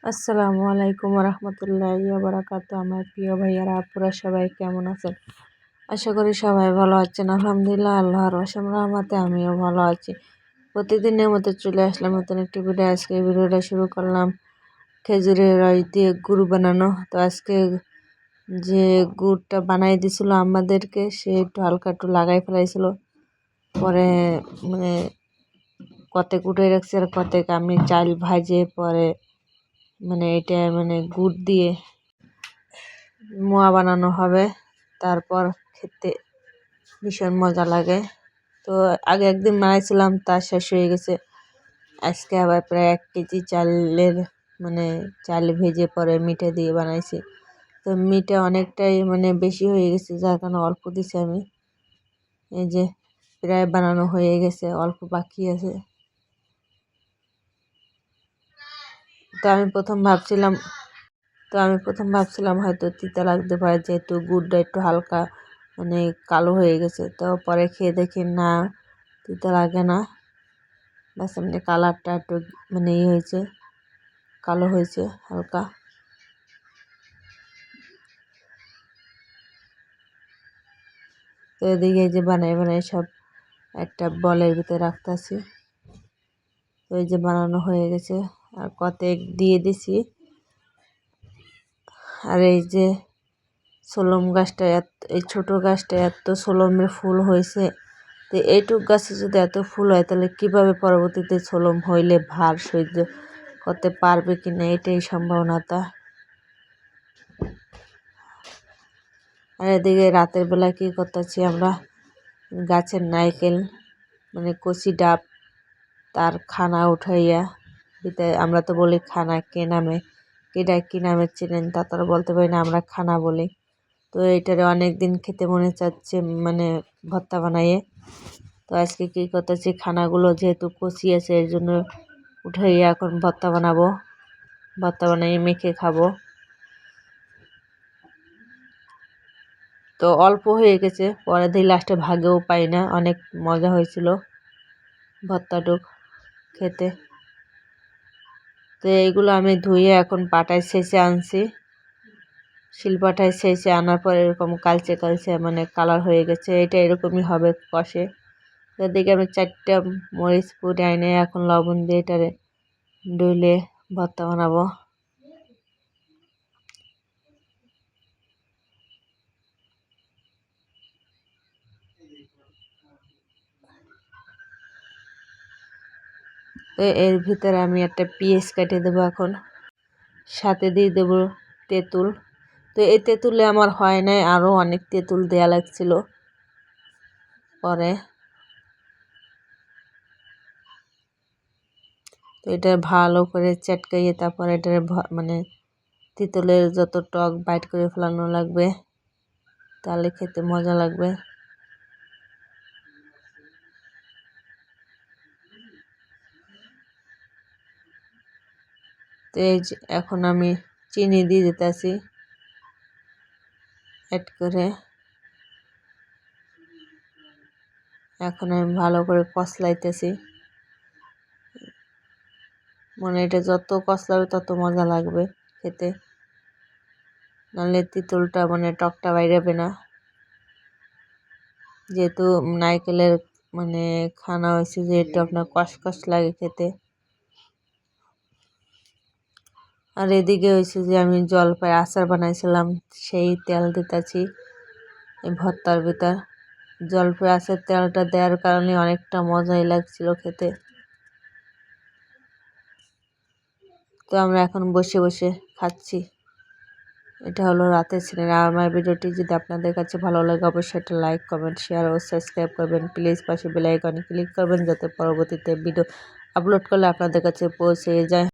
আসসালামু আলাইকুম রহমতুল্লাহি বারাকাতু। আমার প্রিয় ভাইয়ারা আপুরা সবাই কেমন আছেন? আশা করি সবাই ভালো আছেন। আলহামদুলিল্লাহ, আল্লাহর অসীম রহমতে আমিও ভালো আছি। প্রতিদিনের মতো চলে আসলাম নতুন একটি ভিডিও। আজকে এই ভিডিওটা শুরু করলাম খেজুরের রস দিয়ে গুড় বানানো। তো আজকে যে গুড়টা বানাই দিছিল আমাদেরকে, সে একটু হালকা একটু লাগাই ফেলাইছিল। পরে মানে কতেক উঠে রাখছে আর কতেক আমি চাল ভাজে পরে এটা গুড় দিয়ে মোয়া বানানো হবে। তারপর খেতে ভীষণ মজা লাগে। তো আগে একদিন বানাইছিলাম, তা শেষ হয়ে গেছে। আজকে আবার প্রায় 1 কেজি চালের চাল ভেজে পরে মিঠে দিয়ে বানাইছি। তো মিঠে অনেকটাই বেশি হয়ে গেছে, যার কারণে অল্প দিছি আমি। এই যে প্রায় বানানো হয়ে গেছে, অল্প বাকি আছে। তো আমি প্রথম ভাবছিলাম হয়তো তিতা লাগতে পারে, যেহেতু গুড়টা একটু হালকা কালো হয়ে গেছে। তো পরে খেয়ে দেখি না, তিতা লাগে না। বাস কালারটা একটু হয়েছে, কালো হয়েছে হালকা। তো এদিকে এই যে বানাই সব একটা বলের ভিতরে রাখতেছি। তো এই যে বানানো হয়ে গেছে, আর কতেক দিয়ে দিছি। আর এই যে সোলম গাছটা এই ছোট গাছটা এত সোলমের ফুল হয়েছে। তো এইটুক গাছে যদি এত ফুল হয়, তাহলে কিভাবে পরবর্তীতে সোলম হইলে ভার সহ্য করতে পারবে কিনা, এটাই সম্ভাবনাটা। আর এদিকে রাতের বেলা কি করতেছি, আমরা গাছের নারকেল কচি ডাব তার খানা উঠাইয়া দিতে। আমরা তো বলি খানা, কে নামে কি নামে চেনেন তা তারা বলতে পারি না, আমরা খানা বলি। তো এটারে অনেক দিন খেতে মনে চাচ্ছে, ভর্তা বানাইয়ে। তো আজকে কি করতেছি, খানাগুলো যেহেতু কচি আছে এর জন্য উঠাইয়া এখন ভর্তা বানাবো। ভর্তা বানাইয়ে মেখে খাবো। তো অল্প হয়ে গেছে, পরে দিয়ে লাস্টে ভাগেও পাই না। অনেক মজা হয়েছিল ভর্তাটুক খেতে। তো এইগুলো আমি ধুয়ে এখন পাটায় ছেঁচে আনছি। শিলপাটায় ছেঁচে আনার পর এরকম কালচে কালচে কালার হয়ে গেছে। এটা এরকমই হবে কষে। এদিকে আমি 4টা মরিচ পুড়ে আইনে এখন লবণ দিয়ে এটারে ডুলে ভর্তা বানাবো। তো এর ভিতরে আমি একটা পেঁয়াজ কেটে দেবো এখন, সাথে দিয়ে দেবো তেঁতুল। তো এই তেঁতুলে আমার হয় নাই, আরও অনেক তেঁতুল দেয়া লাগছিল। পরে তো এটা ভালো করে চটকাইয়ে তারপর এটার তেঁতুলের যত টক বাইট করে ফেলানো লাগবে, তাহলে খেতে মজা লাগবে। তো এই যে এখন আমি চিনি দিয়ে দিতেছি অ্যাড করে। এখন আমি ভালো করে কষলাইতেছি। এটা যত কষলাবে তত মজা লাগবে খেতে, নাহলে তেঁতুলটা টকটা বাইরাবে না। যেহেতু নারকেলের খানা হয়েছে, যেহেতু আপনার কষকষ লাগে খেতে। আর এদিকে হয়েছে যে আমি জলপাই আচার বানাইছিলাম, সেই তেল দিতেছি এই ভর্তার ভিতর। জলপাই আচার তেলটা দেওয়ার কারণে অনেকটা মজাই লাগছিল খেতে। তো আমরা এখন বসে বসে খাচ্ছি। এটা হলো রাতের সিনেমা। আমার ভিডিওটি যদি আপনাদের কাছে ভালো লাগে, অবশ্যই একটা লাইক, কমেন্ট, শেয়ার ও সাবস্ক্রাইব করবেন। প্লিজ পাশে বেল আইকনে ক্লিক করবেন, যাতে পরবর্তীতে ভিডিও আপলোড করলে আপনাদের কাছে পৌঁছে যায়।